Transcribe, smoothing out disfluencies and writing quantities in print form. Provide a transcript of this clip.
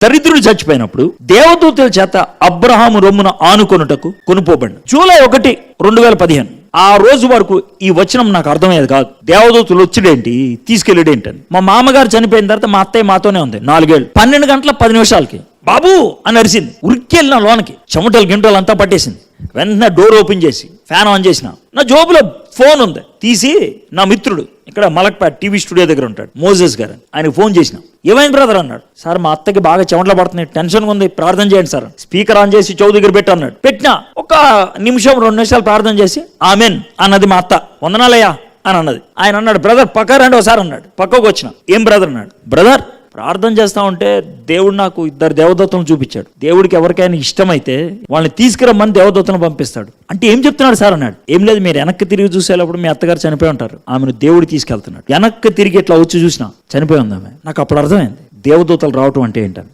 దరిద్రుడు చచ్చిపోయినప్పుడు దేవదూతల చేత అబ్రహాము రొమ్మున ఆనుకొనుటకు కొనుపోబడి జూలై 1, 2015 ఆ రోజు వరకు ఈ వచనం నాకు అర్థమయ్యేది కాదు. దేవదూతలు వచ్చుడేంటి, తీసుకెళ్ళడేంటి అని. మా మామగారు చనిపోయిన తర్వాత మా అత్తయ్య మాతోనే ఉంది 4 ఏళ్ళు. 12 గంటల 10 నిమిషాలకి బాబు అని అరిసింది. ఉరికి వెళ్ళిన లోనకి, చెమటలు గింటలు అంతా పట్టేసింది. వెంటనే డోర్ ఓపెన్ చేసి ఫ్యాన్ ఆన్ చేసిన. నా జోబులో ఫోన్ ఉంది, తీసి నా మిత్రుడు ఇక్కడ మలక్పేట్ టీవీ స్టూడియో దగ్గర ఉంటాడు, మోజెస్ గారు, ఆయనకు ఫోన్ చేసిన. ఏమైంది బ్రదర్ అన్నాడు. సార్ మా అత్తకి బాగా చెమటలు పడుతున్నాయి, టెన్షన్ ఉంది, ప్రార్థన చేయండి సార్. స్పీకర్ ఆన్ చేసి చెవు దగ్గర పెట్టి అన్నాడు. పెట్టినా ఒక నిమిషం 2 నిమిషాలు ప్రార్థన చేసి ఆమెన్ అన్నది మా అత్త. వందనాలయ్యా అని అన్నది. ఆయన అన్నాడు, బ్రదర్ పక్క రండి ఒకసారి అన్నాడు. పక్కకు వచ్చిన. ఏం బ్రదర్ అన్నాడు. బ్రదర్ ప్రార్థన చేస్తా ఉంటే దేవుడు నాకు 2 దేవదూతలను చూపించాడు. దేవుడికి ఎవరికైనా ఇష్టమైతే వాళ్ళని తీసుకురమ్మని దేవదూతలను పంపిస్తాడు. అంటే ఏం చెప్తున్నాడు సార్ అన్నాడు. ఏం లేదు, మీరు వెనక్కి తిరిగి చూసేటప్పుడు మీ అత్తగారు చనిపోయి ఉంటారు, ఆమెను దేవుడు తీసుకెళ్తున్నాడు. వెనక్కి తిరిగి ఇట్లా వచ్చి చూసినా చనిపోయి ఉంది ఆమె. నాకు అప్పుడు అర్థమైంది దేవదూతలు రావటం అంటే ఏంటని.